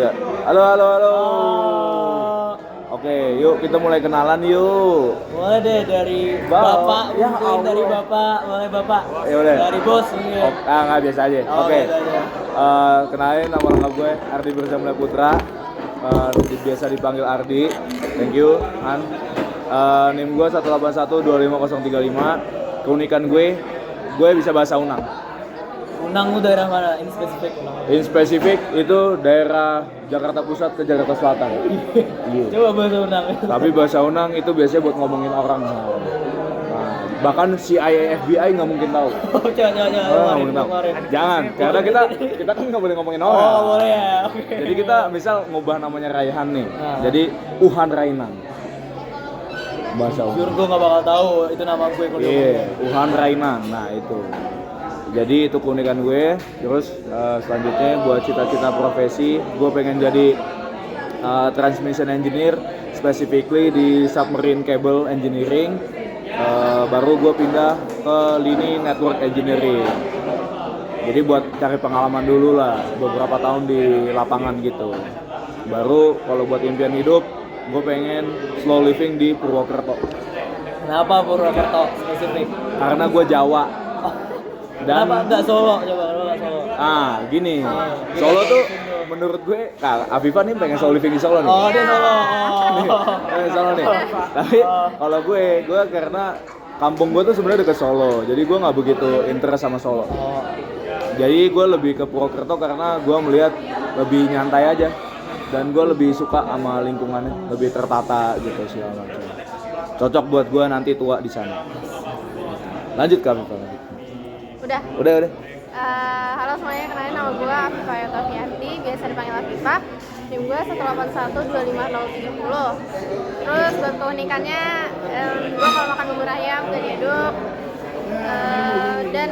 Ya. Halo, halo, halo. Oh, Oke, yuk kita mulai kenalan yuk. boleh deh dari Bang, Bapak, ya mungkin Allah. dari Bapak, boleh Bapak. Ya udah. Dari bos mungkin. Oh, nggak biasa aja. Oh, Oke. biasa aja. Kenalin nama lengkap gue Ardi Berzamla Putra. Biasa dipanggil Ardi. Thank you, Han. NIM gue 181 25035. Keunikan gue bisa bahasa Unang. Unang lu daerah mana? Ini spesifik Unang. In spesifik itu daerah Jakarta Pusat ke Jakarta Selatan. Iya. Coba bahasa Unang. Tapi bahasa Unang itu biasanya buat ngomongin orang. Nah, bahkan CIA FBI nggak mungkin tahu. Oh, coba. Nggak mungkin tahu. Jangan, karena kita kan nggak boleh ngomongin orang. Oh, boleh ya. Oke. Jadi kita misal ngubah namanya Raihan nih. Nah. Jadi Uhan Rainan. Bahasa Jujur Unang. gue gak bakal tahu itu nama gue kalau Iya, Uhan Rainan. Nah itu. Jadi itu keunikan gue. Terus selanjutnya buat cita-cita profesi, gue pengen jadi transmission engineer, specifically di submarine cable engineering. Baru gue pindah ke lini network engineering. Jadi buat cari pengalaman dulu lah, beberapa tahun di lapangan gitu. Baru kalau buat impian hidup, gue pengen slow living di Purwokerto. Kenapa Purwokerto spesifik? Karena gue Jawa. Dan Kenapa enggak Solo? Coba kenapa enggak Solo? Gini, Solo tuh menurut gue, Afifa nih pengen slow living di Solo nih. Oh, dia Solo. Nih, pengen Solo nih. Tapi kalau gue karena kampung gue tuh sebenarnya deket Solo, jadi gue nggak begitu interest sama Solo. Oh. Jadi gue lebih ke Purwokerto karena gue melihat lebih nyantai aja, dan gue lebih suka sama lingkungannya, lebih tertata gitu segala macam. Cocok buat gue nanti tua di sana. Lanjut ke Afifa. Udah. Halo semuanya, kenalin nama gue Afifa Yotofianti, biasa dipanggil Afifa. NIM gue 181 25030. Terus buat keunikannya, gue kalau makan bubur ayam gak diaduk. Dan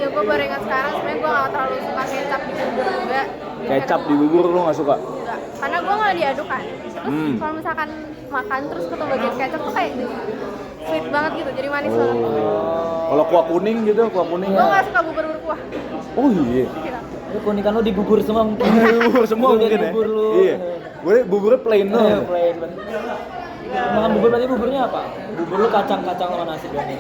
ya gue baru ingat sekarang, sebenarnya gue gak terlalu suka kecap di bubur juga. Kecap di bubur lu nggak suka? Enggak, karena gue gak diaduk kan. Terus kalau misalkan makan terus ketemu bagian kecap tuh kayak sweet banget gitu, jadi manis banget. Kalau kuah kuning gitu, kuah kuning. Gue gak suka bubur berkuah. Oh iya. Gitu. Ini keunikan lu di bubur semua mungkin. Bubur semua Lu mungkin dari ya. bubur lu. Iya. Boleh buburnya plain Iya, doang. plain banget. Makan bubur berarti buburnya apa? Bubur lu kacang-kacang sama nasi berarti.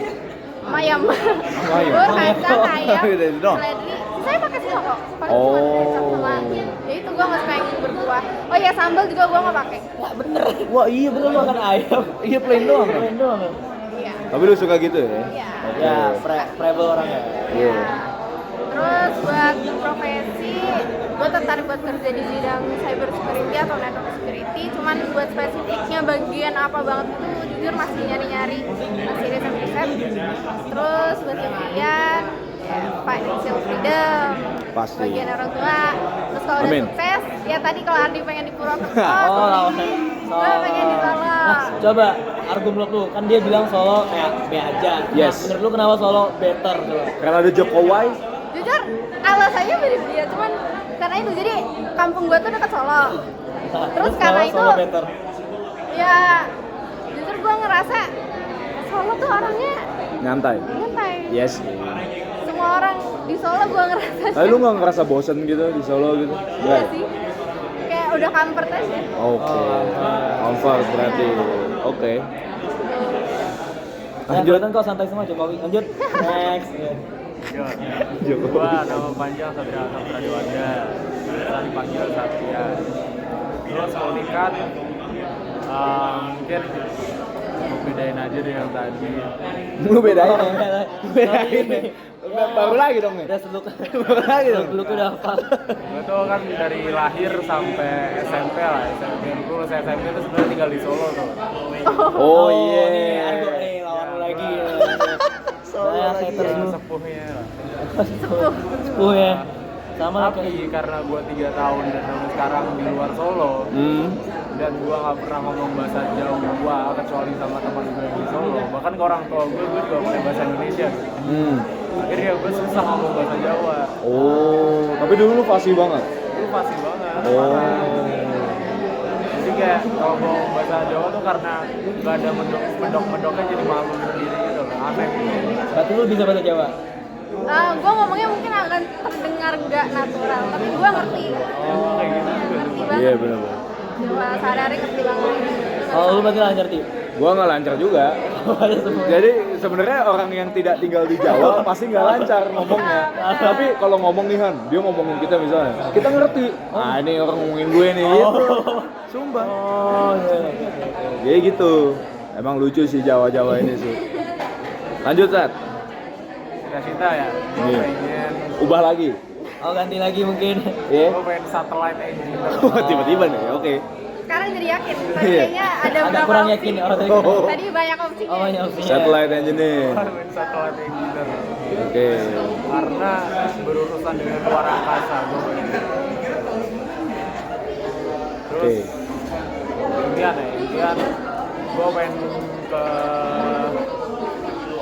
Ayam. Ayam. Bubur, kacang, ayam, Gitu dong. seledri. Saya pakai semua kok. Paling Oh. cuma kecap sama. Ya itu gue nggak suka yang berkuah. Oh iya, sambal juga gue nggak pakai. Enggak bener. Wah, iya bener lu makan ayam. Iya plain doang. Plain doang. Iya. Tapi lu suka gitu ya? Iya. Ya, travel orang ya. Iya. Terus buat profesi, gue tertarik buat kerja di bidang cyber security atau network security. Cuman buat spesifiknya bagian apa banget itu jujur masih nyari-nyari, masih riset-riset. Terus buat impian, ya, financial freedom, Pasti. bagian orang tua. Terus kalau udah Amin. sukses, ya tadi kalau Ardi pengen di Purwokerto, Oh, lawan. gue pengen di Solo. Nah, coba argumen lu kan dia bilang Solo kayak B aja. Yes. Nah, menurut lu kenapa Solo better coba? Karena ada Jokowi. Jujur, alasannya mirip dia, cuman karena itu jadi kampung gue tuh dekat Solo. Nah, Terus karena kenapa itu Solo better. ya jujur gue ngerasa Solo tuh orangnya Nyantai. nyantai. Yes. Semua orang di Solo gue ngerasa Tapi lu nggak ngerasa bosen gitu di Solo gitu? iya Nggak? sih, kayak udah comfort aja. Oke. Comfort berarti. Oke. Lanjut kok santai semua Jokowi. Lanjut. Next. Gua nama panjang Satria Saputra Dewanda, biasa dipanggil Satria. Terus keunikan mungkin mau bedain aja deh yang tadi. Lu bedain. Oh, Ya? Bedain. Baru lagi dong nih. Udah seluk. Baru lagi dong. Seluk udah hafal. Gua tuh kan dari lahir sampai SMP lah. SMP gue lulus SMP tuh sebenarnya tinggal di Solo tuh. Oh nih, iya. Argo nih lawan lu lagi. Solo Saya lagi. hater lu. Sepuhnya lah. Sepuh ya. Sama Tapi kayak karena gua 3 tahun dan sampai sekarang di luar Solo, dan gua nggak pernah ngomong bahasa Jawa kecuali sama teman gue yang di Solo, bahkan ke orang tua gue juga pakai bahasa Indonesia gitu. Akhirnya gue susah ngomong bahasa Jawa. Oh, tapi dulu lu fasih banget. Itu pasti banget. Oh. Parah. Jadi kayak kalau ngomong bahasa Jawa tuh karena nggak ada medok-medoknya jadi malu sendiri gitu loh, aneh. berarti lu bisa bahasa Jawa. Gue ngomongnya mungkin akan terdengar gak natural, tapi gue ngerti. Kayak gitu juga. Ngerti banget. Iya benar. Jawa sehari-hari ngerti banget. Oh, lu berarti lancar Ti? Gua nggak lancar juga. Ada semua. Jadi sebenarnya orang yang tidak tinggal di Jawa pasti nggak lancar ngomongnya. Tapi kalau ngomong nih Han, dia ngomongin kita misalnya, kita ngerti. Ah ini orang ngomongin gue nih gitu. Sumpah. Oh, iya. Jadi gitu. Emang lucu sih Jawa-Jawa ini sih. Lanjut Sat. Cita-cita ya, gue Iya. pengen Ubah lagi. Oh, ganti lagi mungkin. Iya. gue pengen satellite engineer. Tiba-tiba nih. Oke. Sekarang jadi yakin, tadi Iya. kayaknya ada Agak beberapa kurang opsi. yakin oh tadi. Tadi banyak opsinya. Oh, banyak opsinya. Satellite engineer. Gue pengen satellite engineer. Oke. Karena berurusan dengan luar angkasa gue pengen. Oke. Terus impian gue pengen ke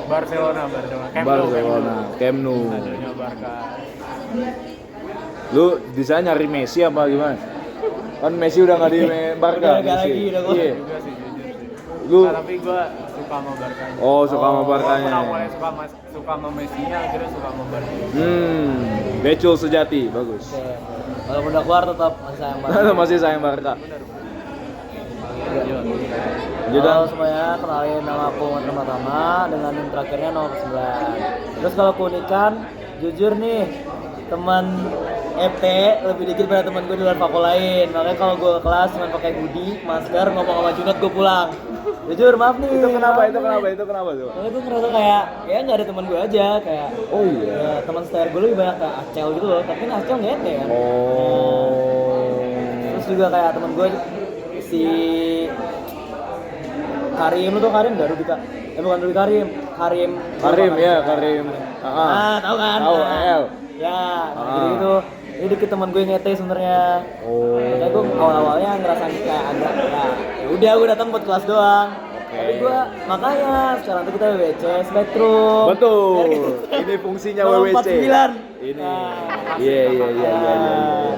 Barcelona Camp Nou. Barcelona, Camp Nou. Adanya Barca. Lu di sana nyari Messi apa gimana? Kan Messi udah nggak di Barca. Udah nggak Messi. lagi, udah gua. Iya. Juga sih jujur sih. Lu Nah, tapi gue suka sama Barkanya. oh suka sama Gue Barkanya. awalnya suka sama Messi-nya, akhirnya suka sama Barca. Becul sejati, bagus. Oke. Walaupun udah keluar tetap masih sayang banget. Masih sayang Barca. Iya. Lanjut Halo Dan. semuanya, kenalin nama aku Muhammad pertama dengan NIM terakhirnya 09. Terus kalau keunikan, jujur nih, teman FT lebih dikit pada teman gue di luar fakultas lain. Makanya kalau gue ke kelas cuma pakai hoodie, masker, ngomong sama Junot gue pulang. Jujur maaf nih. Itu kenapa? maaf Itu nih. kenapa? Itu kenapa tuh? Soalnya gue ngerasa kayak nggak ada teman gue aja kayak. Oh iya. Ya, teman setir gue lebih banyak kayak Acel gitu loh, tapi kan Acel nggak FT kan. Oh. Terus juga kayak teman gue si Karim, lu tau Karim gak Rubika? Bukan Rubika Karim Karim ya, Karim. Tahu kan? Tahu, Nah, El. Ya, gitu gitu. Ini dikit teman gue ngete sebenarnya. Oh. Makanya gue awal-awalnya ngerasa kayak agak ya udah gue datang buat kelas doang. Tapi gue makanya sekarang tuh kita WWC Spektrum. Betul. Ini fungsinya Nomor WWC. 49. Ini. Nah. Iya.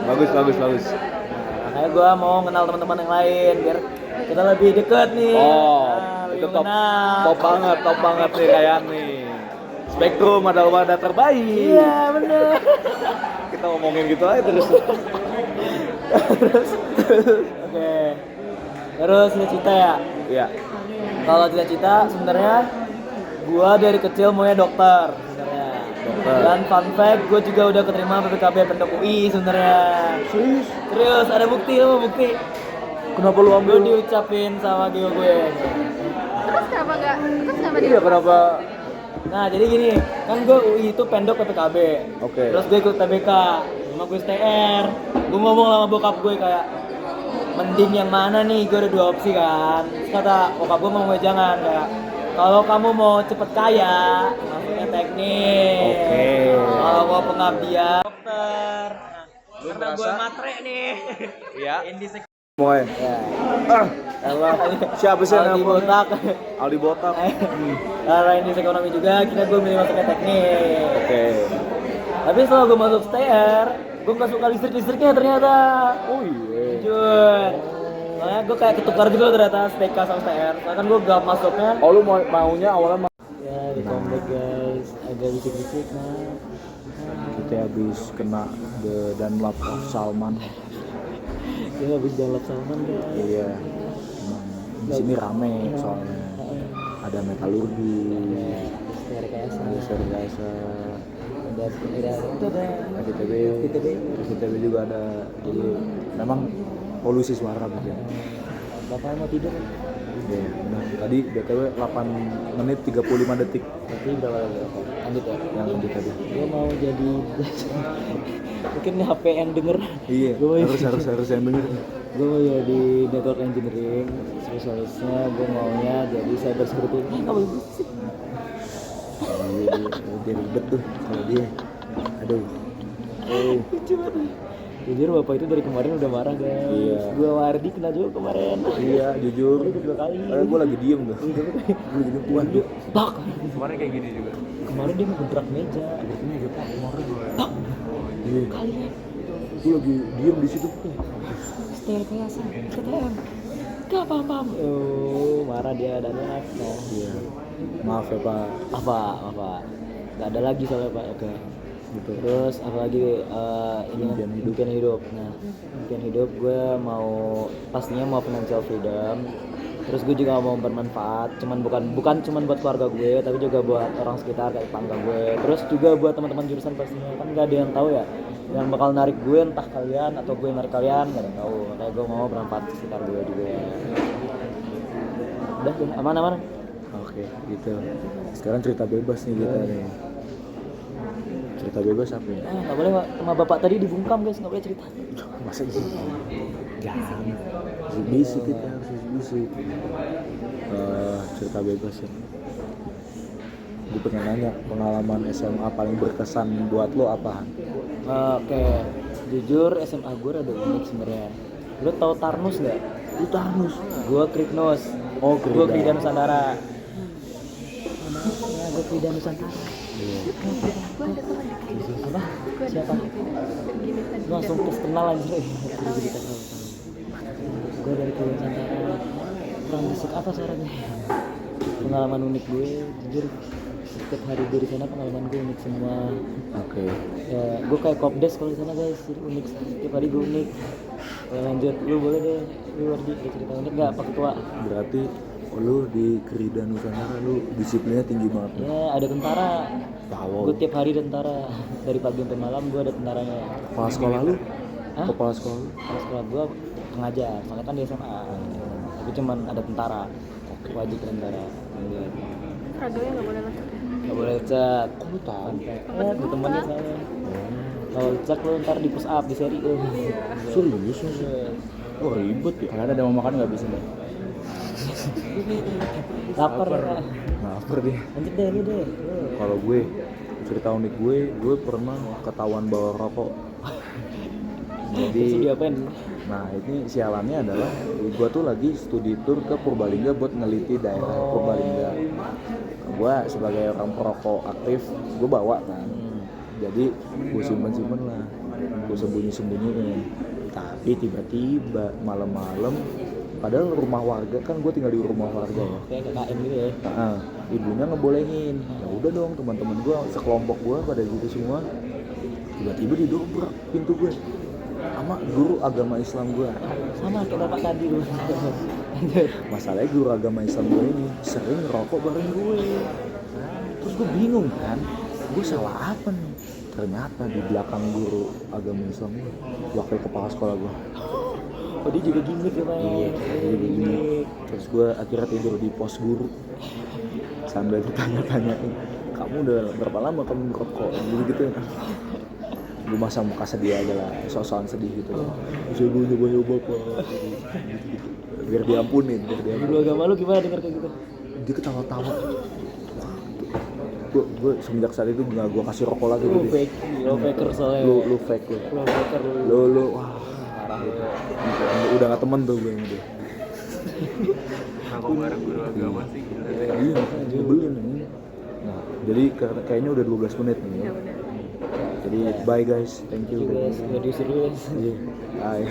Bagus. Makanya gue mau kenal teman-teman yang lain biar kita lebih deket nih. Oh, Nah, lebih itu top mengenal. top banget nih kayak nih. Spektrum adalah wadah terbaik. Iya bener. Kita ngomongin gitu aja terus. Oke. Terus cita-cita ya. Iya. Kalau cita-cita sebenarnya gua dari kecil maunya dokter sebenarnya. Dokter. Dan fun fact, gua juga udah keterima PPKB Pendok UI sebenarnya. Serius, ada bukti lo bukti. Kenapa lu Gue ambil? diucapin sama Gio gue. Terus kenapa nggak? Terus kenapa Iya, kenapa? Nah jadi gini, kan gue UI itu pendok PPKB. Oke. Terus gue ikut TBK, sama gue STR. Gue ngomong sama bokap gue kayak, mending yang mana nih? Gue ada dua opsi kan. Terus kata bokap gue mau jangan kayak, kalau kamu mau cepet kaya, masuknya teknik. Oke. Kalau mau pengabdian, dokter. Lu Karena gue merasa? matre nih. Iya. Indisek. Moe. Ya. Allah. Siapa sih Aldi namanya? Botak. Aldi Botak. Karena ini ekonomi juga, kita gue milih masuknya teknik. Oke. Tapi setelah gue masuk STR, gue gak suka listriknya ternyata. Oh iya. Jujur. Soalnya gue kayak ketukar gitu loh ternyata STK sama STR. Soalnya kan gue gak masuknya. Oh lu maunya awalnya Ya di comeback guys, agak bisik-bisik nah. kita habis kena the Dunlop of Salman. Ya habis dalap Salman guys. Iya. Emang di sini rame soalnya. Ada metalurgi, STR KS. ada sergasa, Ada itu ada FITB, FITB. FITB juga ada. Jadi memang polusi suara gitu. Bapak mau tidur. Iya, benar. Tadi BTW 8 menit 35 detik Berarti berapa lagi? Lanjut ya. yang lanjut tadi. Gue mau jadi mungkin HP yang denger. Iya, Gue harus yang denger. gue mau jadi network engineering, spesialisnya gue maunya jadi cyber security. Apa sih? Dia ribet tuh kalau dia. Aduh. Oh. Lucu banget. Jujur bapak itu dari kemarin udah marah guys. Iya. Gue sama Ardi kena juga kemarin. Iya, jujur. Udah 2 kali. Gue lagi diem tuh. Gue lagi diem. Waduh. Tak. Kemarin kayak gini juga. Kemarin dia ngebrak meja. Ini agak pak kemarin. Tak. Iya. Kalian. Gue lagi diem di situ. Setel keyasan. KTM. Gak paham. Oh marah dia dan live. Iya. Maaf ya Pak. Apa? nggak ada lagi soalnya Pak. Oke. Gitu. Terus apalagi ini Impian hidup. Nah, impian hidup gue mau pastinya mau financial freedom. Terus gue juga mau bermanfaat, bukan cuman buat keluarga gue, tapi juga buat orang sekitar kayak tetangga gue. Terus juga buat teman-teman jurusan pastinya, kan nggak ada yang tahu ya, yang bakal narik gue entah kalian atau gue narik kalian nggak ada yang tahu. Makanya gue mau bermanfaat di sekitar gue juga. Udah aman. Oke, gitu. Sekarang cerita bebas nih kita nih. Cerita bebas apa ya? Nggak boleh Pak, sama bapak tadi dibungkam guys, nggak boleh cerita. Masa gitu? Jangan. Bisik kita harus bisik. Cerita bebas ya. Gue pengen nanya, pengalaman SMA paling berkesan buat lo apaan? Oke, jujur SMA gue rada unik sebenarnya. Lo tau Tarnus nggak? Lu Tarnus. Gue Kripnos. Oh, Gue Krida Nusantara. Ya, gue Krida Nusantara. Gue ada teman di Krida. Apa? Gue ada Siapa? teman di Krida. Begini tadi. Gue langsung kenal aja. Gue dari Krida Nusantara. Kurang bisik apa suaranya? Pengalaman unik gue, jujur setiap hari gue di sana pengalaman gue unik semua. Oke. Ya, gue kayak kopdes kalau di sana guys, jadi unik setiap hari gue unik. Lanjut, lu boleh deh, lu Wardi cerita unik nggak Pak Ketua? Berarti lu di Krida Nusantara lu disiplinnya tinggi banget. Ya ada tentara. Tahu. Gue tiap hari tentara, dari pagi sampai malam gue ada tentaranya. Kepala sekolah lu? Hah? Kepala sekolah lu? Kalau sekolah gue pengajar, soalnya kan di SMA. Tapi cuman ada tentara, wajib tentara. Seragamnya nggak boleh masuk ya. Gak boleh cat. Kok lu tahu? Di temennya saya. Kalau cek lu ntar di push up di seri. Serius mas? Oh ribet ya. Kalian ada mau makan nggak bisa nih? Lapar ya. Lapar dia. Lanjut deh lu deh. Kalau gue cerita unik gue pernah ketahuan bawa rokok. Terus Jadi, diapain? nah ini sialannya adalah gue tuh lagi studi tour ke Purbalingga buat neliti daerah Purbalingga. Gue sebagai orang perokok aktif, gue bawa kan. Jadi gue simpen lah, gue sembunyiin. Tapi tiba-tiba malam-malam, padahal rumah warga kan gue tinggal di rumah warga ya. Kayak KKN gitu ya. Nah, ibunya ngebolehin. Ya udah dong, teman-teman gue sekelompok gue pada gitu semua. Tiba-tiba didobrak pintu gue sama guru agama Islam gue. Sama kayak bapak tadi lu. Masalahnya guru agama Islam gue ini sering ngerokok bareng gue. Terus gue bingung kan, gue salah apa nih? Ternyata di belakang guru agama Islam gue, wakil kepala sekolah gue. Oh dia juga gimmick ya Pak? Iya, dia begini. Terus gue akhirnya tidur di pos guru sambil ditanya-tanyain, kamu udah berapa lama kamu merokok? Gitu kan. Gue masa muka sedih aja lah, sosokan sedih gitu. Saya gue nyoba-nyoba pak, gitu. Biar diampunin. Guru agama lu gimana denger kayak gitu? Dia ketawa-tawa. Gue semenjak saat itu nggak gue kasih rokok lagi. Lu fake, lu faker soalnya. Lu fake lu. Lu faker lu. Lu wah parah lu. Udah nggak temen tuh gue sama dia. Rokok bareng guru agama sih gila. Iya, nyebelin ini. Nah, jadi kayaknya udah 12 menit nih. Ya. Ya udah. Jadi bye guys, thank you. Guys, udah disuruh guys. Iya, bye.